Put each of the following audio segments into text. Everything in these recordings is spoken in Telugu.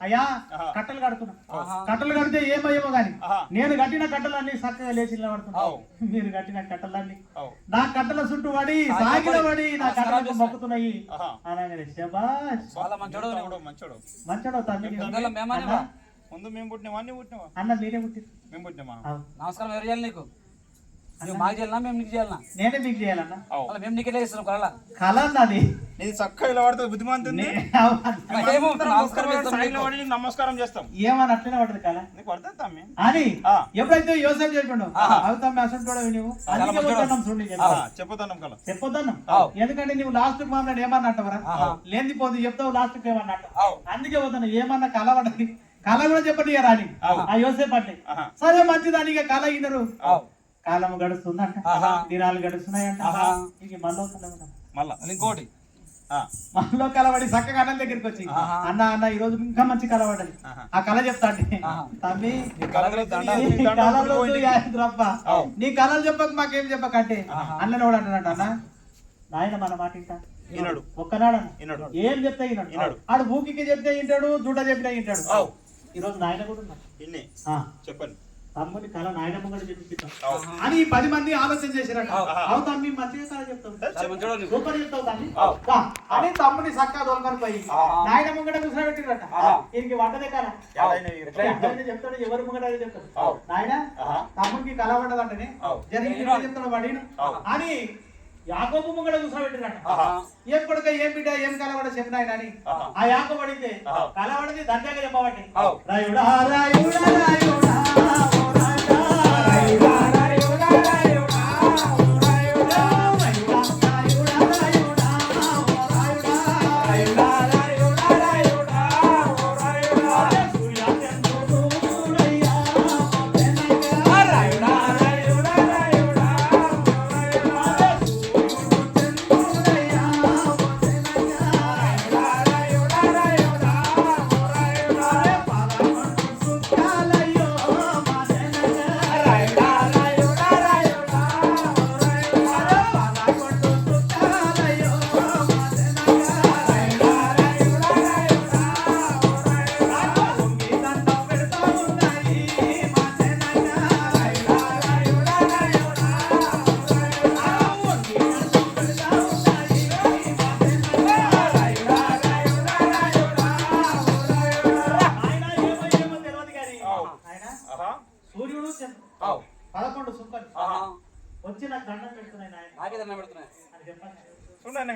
అయ్యా కట్టలు కడుతున్నా, కట్టలు కడితే ఏమయ్యేమో గాని నేను కట్టిన కట్టలన్నీ చక్కగా లేచి నిలబడుతున్నా. మీరు కట్టిన కట్టలన్నీ నా కట్టల చుట్టూ పడి సాగిల పడి నా కట్టలకు మొక్కుతున్నాయి అనగానే శబాష్ మంచోడు తమ్మి. ముందు మేము పుట్టినావా అన్ని పుట్టినావా? అన్న మీరే పుట్టి మేము పుట్టినామా? నమస్కారం ఎవరు చేయాలి నీకు? మాకు చేయాలన్నా మేము నీకు చేయాలన్నా? నేనే మీకు చేయాలన్నా. మేము నీకు ఎట్లా చేస్తున్నాం కళ కళ అన్నది నీది చక్కగా ఇలా పడుతుంది బుద్ధిమంతుంది. నమస్కారం చేస్తాం ఏమని అట్లనే పడుతుంది కళ నీకు పడుతుంది తమ్మి అని ఎప్పుడైతే వ్యవసాయం చేయకుండా అవుతాం అసలు కూడా నువ్వు చెప్పొద్దాం కళ చెప్పొద్దాం. ఎందుకంటే నువ్వు లాస్ట్ మామూలు ఏమన్నా అంటావరా లేని పోతుంది చెప్తావు లాస్ట్ ఏమన్నా అంటావు. అందుకే పోతాను ఏమన్నా కళ పడ్డది కళ కూడా చెప్పండి రాని ఆ వ్యవసాయం పట్టి సరే మంచిదాని ఇక కళ అయినరు కాలం గడుస్తుందంట దినాలు గడుస్తున్నాయంట. ఇంక మళ్ళా ఇంకోటి మనలో కలవడి చక్కగా అన్నం దగ్గరికి వచ్చి అన్న అన్న ఈ రోజు ఇంకా మంచి కలవడని ఆ కళ చెప్తా తమ్మి రప్ప నీ కళలు చెప్పక మాకేం చెప్పకంటే అన్నని కూడా అంటున్నాడు. అన్న నాయన మన మాట వింటాడు ఒక్కనాడు ఏం చెప్తే విన్నాడు. ఆడు భూకి చెప్తే వింటాడు, జూట చెప్పినా వింటాడు. ఈ రోజు నాయన కూడా ఉన్నాడు. చెప్పండి తమ్ముని కళ నాయన ముంగడు చెప్పిస్తాం అని 10 మంది ఆలోచన చేసినట్టు అవుతాం. మేము మంచిగా కళ చెప్తాం సూపర్ చెప్తావు తమ్మి అని తమ్ముని చక్కగా దొరకని పోయి నాయన ముంగట కూర్చోబెట్టిరట. దీనికి వంటదే కళ చెప్తాడు, ఎవరి ముంగట అదే చెప్తాడు. నాయన తమ్మునికి కళ పడ్డదంటనే జరిగి చెప్తాడు వాడిని అని యాకోబు ముంగడ కూర్చోబెట్టిరట. ఏం కొడుక ఏం బిడ్డ ఏం కలవడ చెప్పినాయన అని ఆ యాకోబు అడిగితే కలవడది దండగా చెప్పబట్టి రాయుడా రాయుడా రాయుడా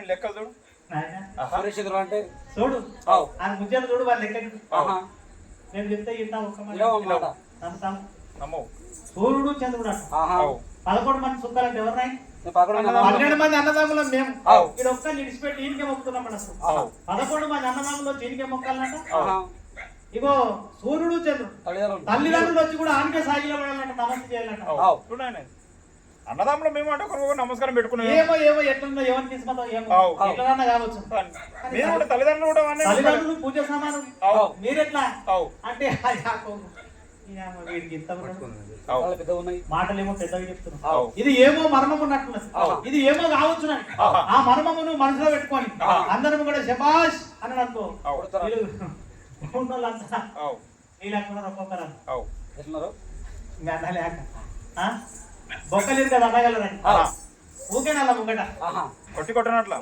లెక్కలు చూడు అంటే చూడు ఆయన ముజ్జలు చూడు వాళ్ళ లెక్క నేను చెప్తే సూర్యుడు చంద్రుడు 11 మంది సుందరంటే ఎవరినాయి 12 మంది అన్నదమ్ములం మేము ఇక్కడ ఒక్క నిడిచిపెట్టి ఈయనకే మొక్కుతున్నాం. మన 11 మంది అన్నదమ్ములు దీనికే మొక్కాలంట. ఇగో సూర్యుడు చంద్రుడు తల్లిదండ్రులు వచ్చి కూడా ఆనికే సాగిలో పడాలంట, నమస్తే చేయాలంట. చూడండి అన్నదమ్ములు మేము అంటే ఒకరు నమస్కారం పెట్టుకున్నాం. ఏమో ఏమో ఎట్లుందో ఎవరిని తీసుకుంటాం ఏమో ఎట్లన్నా కావచ్చు. తల్లిదండ్రులు కూడా తల్లిదండ్రులు పూజ సమానం మీరెట్లా అంటే వీడికి ఇంత మాటలేమో పెద్దవి చెప్తున్నాం. ఇది ఏమో మర్మం ఉన్నట్టున్నది, ఇది ఏమో కావచ్చు. ఆ మర్మమును మనసులో పెట్టుకొని అందరం కూడా శబాష్ అని అనుకో. ఉన్నోళ్ళంతా నీళ్ళకున్నారు ఒక్కొక్కరు లేక బొక్కలేదు కదా అనగలరని ఊకేనా ముంగట కొట్టి కొట్టనట్ల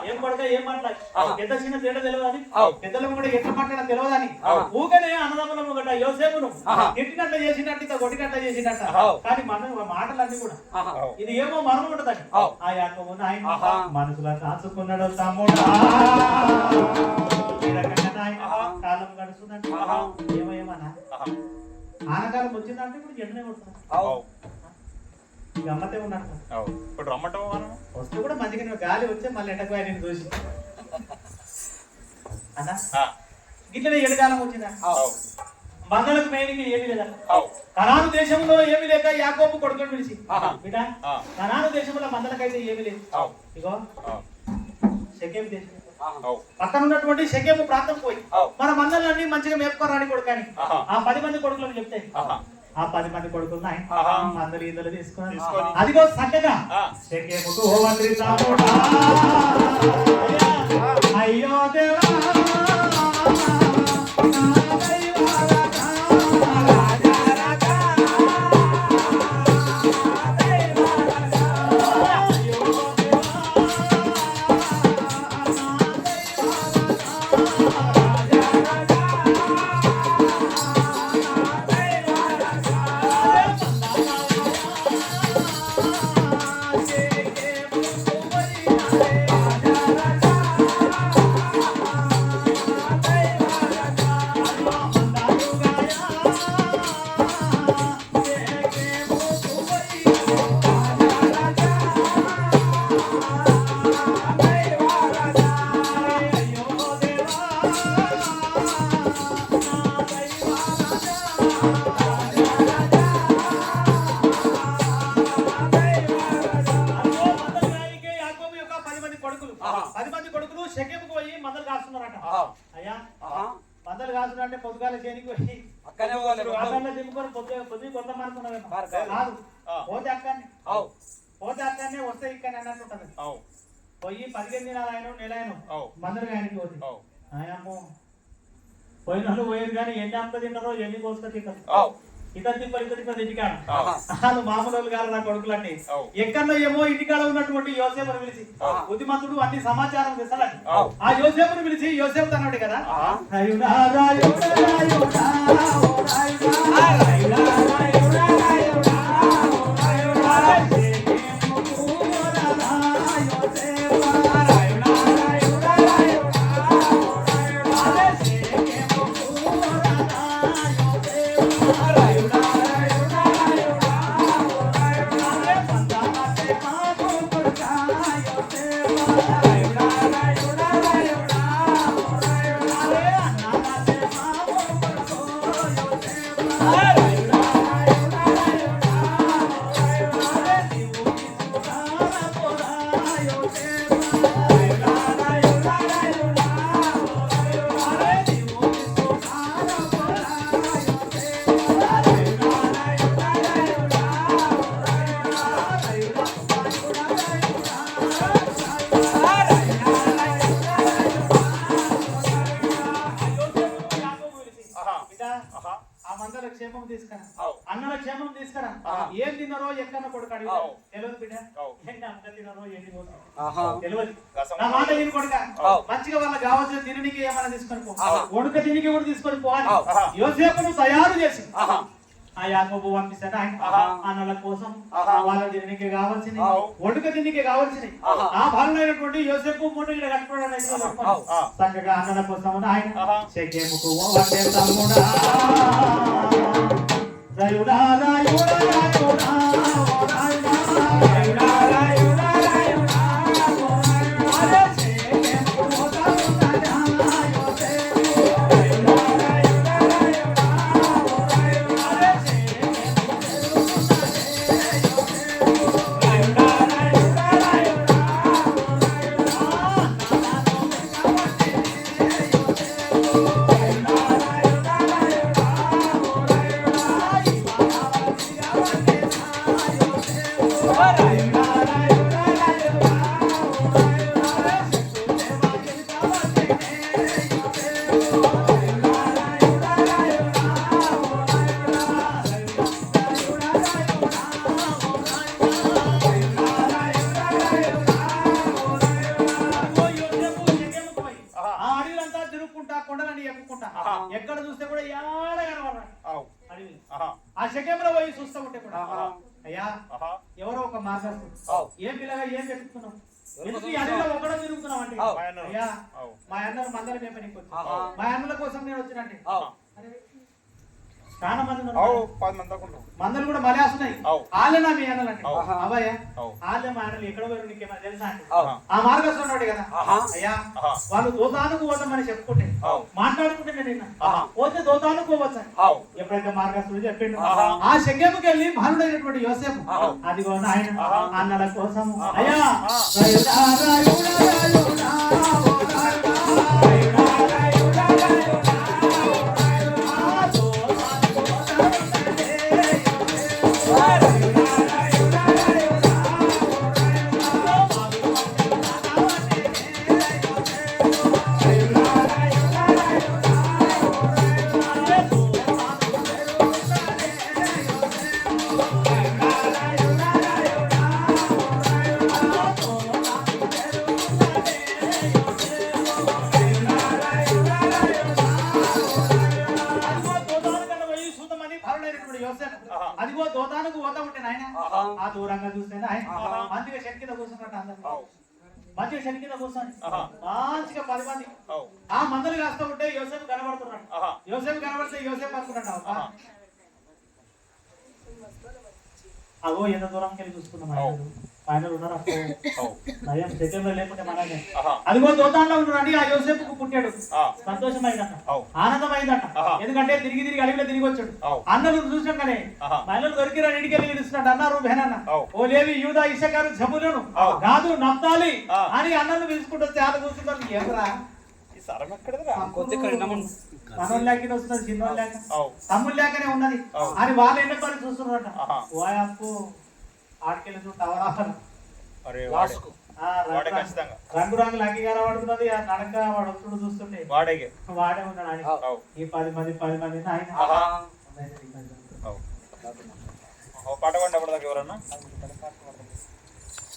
ఏం కొడక ఏం మాట్లాడు పెద్ద చిన్న తేడా తెలియదని పెద్దల ముంగట ఎట్లా మాట్లాడ తెలియదని ఊకనే అన్నదమ్ముల ముంగట యోసేపును ఎట్టినట్ల చేసినట్టు కొట్టినట్ల చేసినట్ట. కానీ మన మాటలన్నీ కూడా ఇది ఏమో మర్మం ఉంటదండి. ఆ యాకోబు ఆయన మనసులో కాచుకున్నాడు తమ్ముడా కాలం గడుస్తుందండి. ఏమో ఏమన్నా ఆనకాలం వచ్చిందంటే ఇప్పుడు ఎండనే కొడుతున్నాం. గమ్మతే ఉన్నట్టు రమ్మంటావు వస్తే కూడా మంచిగా గాలి వచ్చే మళ్ళీ ఎండకు నేను చూసి అన్నా గిట్లనే ఎండకాలం వచ్చిందా మందలకు మెయిన్ ఏమీ లేదా. కనాను దేశంలో ఏమీ లేక యాకోబు కొడుకుని పిలిచి బిడ్డ కనాను దేశంలో మందలకైతే ఏమీ లేదు. ఇగో షెకెం దేశం పక్కన ఉన్నటువంటి షెకెము ప్రాంతం పోయి మన మందలన్నీ మంచిగా మేపుకోరాని కొడుకని ఆ 10 మంది కొడుకులను చెప్తే ఆ 10 మంది కొడుకులు మందలు ఈదలు తీసుకొని అదిగో చక్కగా షెకెముకు అయ్యో దేవా మందలు కాసుకుంటే పొద్దుగాల చేనికి పోయి అక్కనే అక్కడనే దింపుకొని పొద్దు కొంత అనుకున్నావేమో కాదు. పోతే అక్కడనే వస్తే ఇక్కడ అన్నట్టు ఉంటది. పోయి 15 దినాలు ఆయన నెల ఆయన మందలు ఆయనకి పోతే ఆయమ్మో పోయిన వాళ్ళు పోయారు కానీ ఎన్ని అంత తింటారో ఎన్ని కోసుకొని తింటారు. ఇతరు తిప్పలు ఇంటికాడ వాళ్ళు మామూలు వాళ్ళు కాదు నా కొడుకులండి. ఎక్కడో ఏమో ఇంటికాడ ఉన్నటువంటి యోసేపుని పిలిచి బుద్ధిమంతుడు అన్ని సమాచారం తెస్తాడు. ఆ యోసేపుని పిలిచి యోసేపు అన్నాడు కదా క్షేమం తీసుకురా, అన్నల క్షేమం తీసుకురా. ఏం తిన్నారో ఎక్కడ కొడుకు అడిగి తెలియదు బిడ్డ. ఎన్ని అంత తిన్నారో ఎన్ని తెలియదు. నా మాట విని కొడుక మంచిగా వాళ్ళకి కావాల్సిన తిననికి ఏమైనా తీసుకొని పో, వణుక తినికి కూడా తీసుకొని పోవాలి. యోసేపును తయారు చేసి ఆ యాకోబు పంపిస్తాడు. ఆయన అన్నల కోసం వాళ్ళ తిననికి కావాల్సింది, వణుక తినికి కావాల్సింది ఆ భారులైనటువంటి యోసేపు మూట ఇక్కడ కట్టుకోవడం చక్కగా అన్నల కోసం ఆయన షెకెముకు వంటే తమ్ముడా రాయుడా రాయుడా రాయుడా రాయుడా రాయుడా రాయుడా అరే షెకెముకు వంటా యోసేపు రాయుడా రాయుడా రాయుడా అరే షెకెముకు రాయుడా రాయుడా రాయుడా ఎక్కడ చూస్తే కూడా ఏడ కనబడరా ఆ శకేంలో పోయి చూస్తూ ఉంటే కూడా అయ్యా ఎవరో ఒక మార్గస్తుడు ఏం పిల్లగా ఏం చెప్తున్నావు ఎందుకు ఈ అడవిలో ఒకడో తిరుగుతున్నావు అంటే అయ్యా మా అన్నలు మందలు మేపనికి వచ్చి మా అన్నల కోసం నేను వచ్చినంటే చాలా మంది మందలు కూడా మలే వస్తున్నాయి. వాళ్ళేనా మీ అన్నలంటే అబ్బాయ్యా వాళ్ళే మా అన్నలు ఎక్కడ పోయారు నీకేమైనా తెలుసా అంటే ఆ మార్గస్తున్నాడు కదా అయ్యా వాళ్ళు దోతానికి పోతామని చెప్పుకుంటే మాట్లాడుకుంటే నేను పోతే దోతానికి పోవచ్చు. ఎప్పుడైతే మార్గస్తుడు చెప్పిండు ఆ శకేముకి వెళ్ళి భానుడైనటువంటి యోసేపు అదిగో ఆయన అన్నల కోసం అయ్యా దుకాణకు పోతా ఉంటే ఆయన ఆ దూరంగా చూస్తే ఆయన మంచిగా చెట్టు కింద కూర్చున్నట్టు అందరు మంచిగా చెట్టు కింద కూర్చొని మంచిగా 10 మంది ఆ మందులు కాస్తూ ఉంటే యోసేపు కనబడుతున్నాడు. యోసేపు కనబడితే యోసేపు అనుకున్నాడు అగో ఎంత దూరంకి వెళ్ళి చూసుకున్నాం ఆయన ఉన్నారు నయం సెకండ్ లేకుంటే మనమే అదిగో దోతాంలో ఉన్నాడు. ఆ యోసేపుకు పుట్టాడు. సంతోషమైందట, ఆనందమైందట. ఎందుకంటే తిరిగి తిరిగి అడవిలో తిరిగి వచ్చాడు. అన్నలు చూసాకనే మహిళలు దొరికిరా ఇంటికి వెళ్ళి పిలుస్తున్నాడు. అన్నారు బెహనన్న ఓ లేవి యూదా ఇషకారు జబులను కాదు నప్తాలి అని అన్నలు పిలుచుకుంటూ వస్తే ఆడ కూర్చుంటారు. ఏమరా మనోళ్ళు లేక వస్తున్నది, చిన్నోళ్ళు లేక తమ్ముళ్ళు లేకనే ఉన్నది అని వాళ్ళు ఎన్నపడి చూస్తున్నారట. ఓ అప్పు ఆటకెళ్ళి టవరా రంగు రంగులు అంగీకారం పడుతున్నది. ఆ నడక వాడు వస్తుడు చూస్తుంటే వాడే ఉన్నాడు. ఆయన ఈ 10 మంది ఆయన పాట పాడినప్పుడు ఎవరన్నా